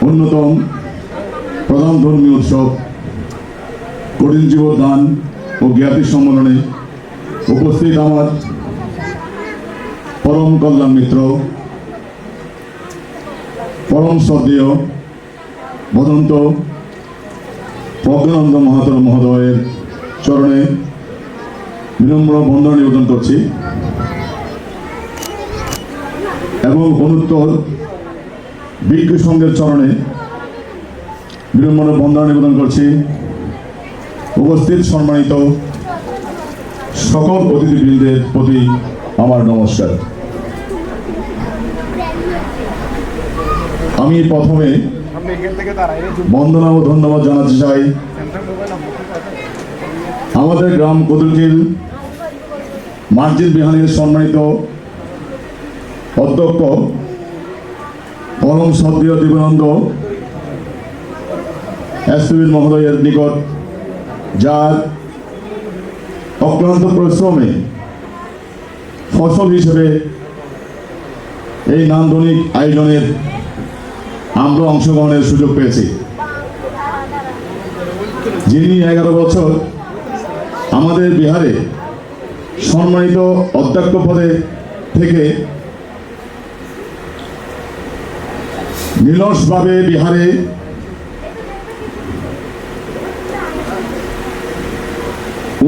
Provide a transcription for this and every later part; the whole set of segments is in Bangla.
অন্যতম প্রধান ধর্মীয় উৎসব কঠিন জীবদান ও জ্ঞাতি সম্মেলনে উপস্থিত আমার পরম কল্যাণ মিত্র, পরম শ্রদ্ধেয় বদন্ত প্রজ্ঞানন্দ মাহাতো মহোদয়ের চরণে বিনম্র বন্দনা নিবেদন করছি এবং অনুত্তর বিজ্ঞ সংঘের চরণে বিনম্র বন্দনা নিবেদন করছি। উপস্থিত সম্মানিত সকল অতিথিবৃন্দের প্রতি আমার নমস্কার। আমি প্রথমে বন্দনা ও ধন্যবাদ জানাতে চাই আমাদের গ্রাম কদুলকিল মসজিদ বিহানের সম্মানিত অধ্যক্ষ পরম শ্রদ্ধেয় দিবানন্দ এসপিবিন মহোদয়ের নিকট, যার অক্লান্ত পরিশ্রমে ফসল হিসেবে এই নান্দনিক আয়োজনের আমরা অংশগ্রহণের সুযোগ পেয়েছি। যিনি 11 বছর আমাদের বিহারে সম্মানিত অধ্যক্ষ পদে থেকে নিরলসভাবে বিহারে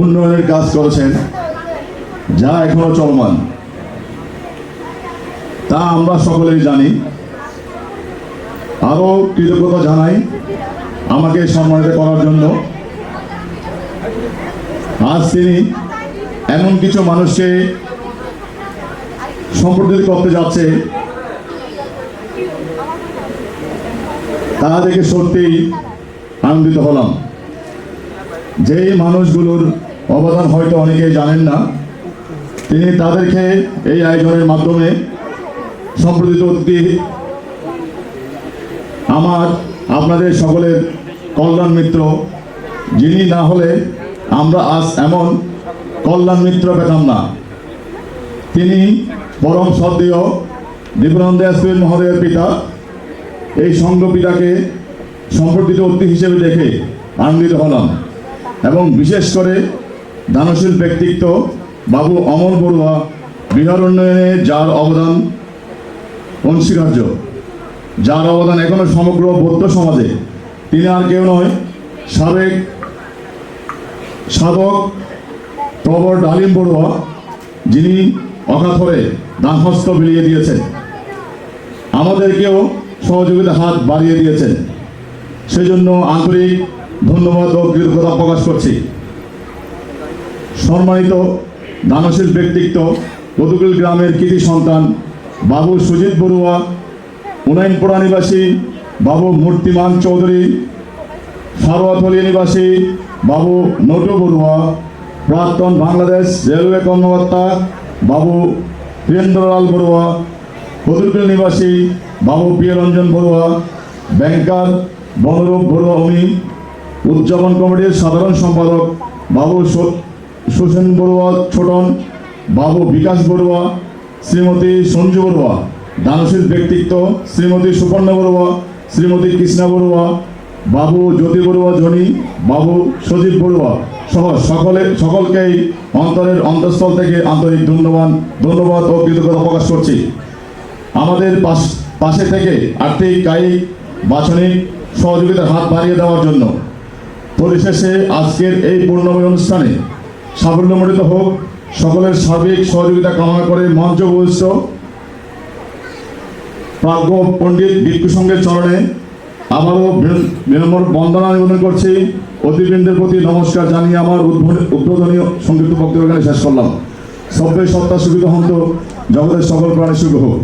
উন্নয়নের কাজ করেছেন, যা এখনো চলমান, তা আমরা সকলেই জানি। আরও কৃতজ্ঞতা জানাই আমাকে সম্মানিত করার জন্য। আজ তিনি এমন কিছু মানুষকে সম্প্রদায় করতে যাচ্ছে, তা দেখে সত্যিই আনন্দিত হলাম। যেই মানুষগুলোর অবদান হয়তো অনেকেই জানেন না, তিনি তাদেরকে এই আয়োজনের মাধ্যমে সম্প্রদায়িত অতিথি আমার আপনাদের সকলের কল্যাণ মিত্র, যিনি না হলে আমরা আজ এমন কল্যাণ মিত্র পেতাম না। তিনি পরম শ্রদ্ধেয় দিবানন্দ এসপিবিন মহোদয়ের পিতা। এই সংঘ পিতাকে সম্পর্কিত অতিথি হিসেবে দেখে আনন্দিত হলাম এবং বিশেষ করে দানশীল ব্যক্তিত্ব বাবু অমল বড়ুয়া, বিহার উন্নয়নে যার অবদান অনস্বীকার্য, যার অবদান এখনো সমগ্র বৌদ্ধ সমাজে। তিনি আর কেউ নয়, সাবেক সাধক প্রবর ডালিম বড়ুয়া, যিনি অকাতরে দানহস্ত বিলিয়ে দিয়েছেন, আমাদেরকেও সহযোগিতা হাত বাড়িয়ে দিয়েছেন। সেজন্য আন্তরিক ধন্যবাদ ও কৃতজ্ঞতা প্রকাশ করছি। সম্মানিত দানশীল ব্যক্তিত্ব কদুলকিল গ্রামের কৃতি সন্তান বাবু সুজিত বড়ুয়া, উনাইনপাড়া নিবাসী বাবু মূর্তিমান চৌধুরী, সারোয়াতলি নিবাসী বাবু নটু বড়ুয়া, প্রাক্তন বাংলাদেশ রেলওয়ে কর্মকর্তা বাবু বীরেন্দ্রলাল বড়ুয়া, কদুলকিল নিবাসী বাবু প্রিয়রঞ্জন বড়ুয়া, ব্যাংকার বনরূপ বড়ুয়া উনি, উদযাপন কমিটির সাধারণ সম্পাদক বাবু সুসেন বড়ুয়া ছোটন, বাবু বিকাশ বড়ুয়া, শ্রীমতী সঞ্জু বড়ুয়া, দানশীল ব্যক্তিত্ব শ্রীমতী সুপর্ণ বড়ুয়া, শ্রীমতী কৃষ্ণা বড়ুয়া, বাবু জ্যোতি বড়ুয়া জনি, বাবু সজীব বড়ুয়া সহ সকলকেই অন্তরের অন্তঃস্থল থেকে আন্তরিক ধন্যবাদ ও কৃতজ্ঞতা প্রকাশ করছি। আমাদের পাশে থেকে আর্থিক, কায়িক, বাচনিক সহযোগিতার হাত বাড়িয়ে দেওয়ার জন্য। পরিশেষে আজকের এই পূর্ণময় অনুষ্ঠানে সাফল্যমণ্ডিত হোক, সকলের সার্বিক সহযোগিতা কামনা করে মঞ্চ বহিষ্ঠ প্রাজ্ঞ পণ্ডিত ভিক্ষু সংঘের চরণে আবারও বিনম্র বন্দনা নিবেদন করছি। অতিথিবৃন্দের প্রতি নমস্কার জানিয়ে আমার উদ্বোধনী সংক্ষিপ্ত বক্তব্য এখানে শেষ করলাম। সব্যই সত্তা সুখিত হন্ত, জগতের সকল প্রাণী সুখ হোক।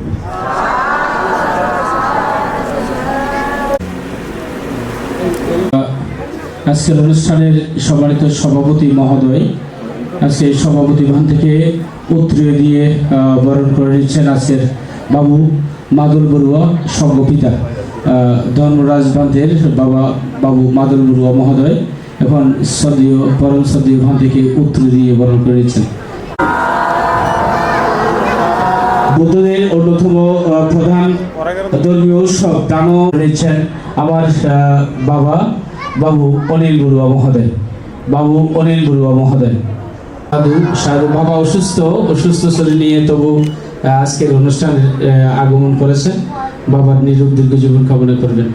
আজকের অনুষ্ঠানের সম্মানিত সভাপতি মহোদয় আজকে সভাপতি ভান থেকে উত্তরীয় দিয়ে বরণ করে নিচ্ছেন আজকের বাবু মাদল বড়ুয়া সংঘ পিতা ধর্মরাজ বান্ধের বাবা বাবু মাদল বড়ুয়া মহোদয় এখন পরম শ্রদ্ধেয় ভান থেকে উত্তরীয় দিয়ে বরণ করে নিচ্ছেন। বৌদ্ধদের অন্যতম প্রধান ধর্মীয় উৎসব দানও নিচ্ছেন আমার বাবু অনিল বড়ুয়া মহোদয়। বাবু অনিল বড়ুয়া মহোদয়। সাধু সাধু বাবা অসুস্থ শরীর নিয়ে তবু আজকের অনুষ্ঠানে আগমন করেছেন। বাবার নিরোগ দীর্ঘ জীবন কামনা করবেন।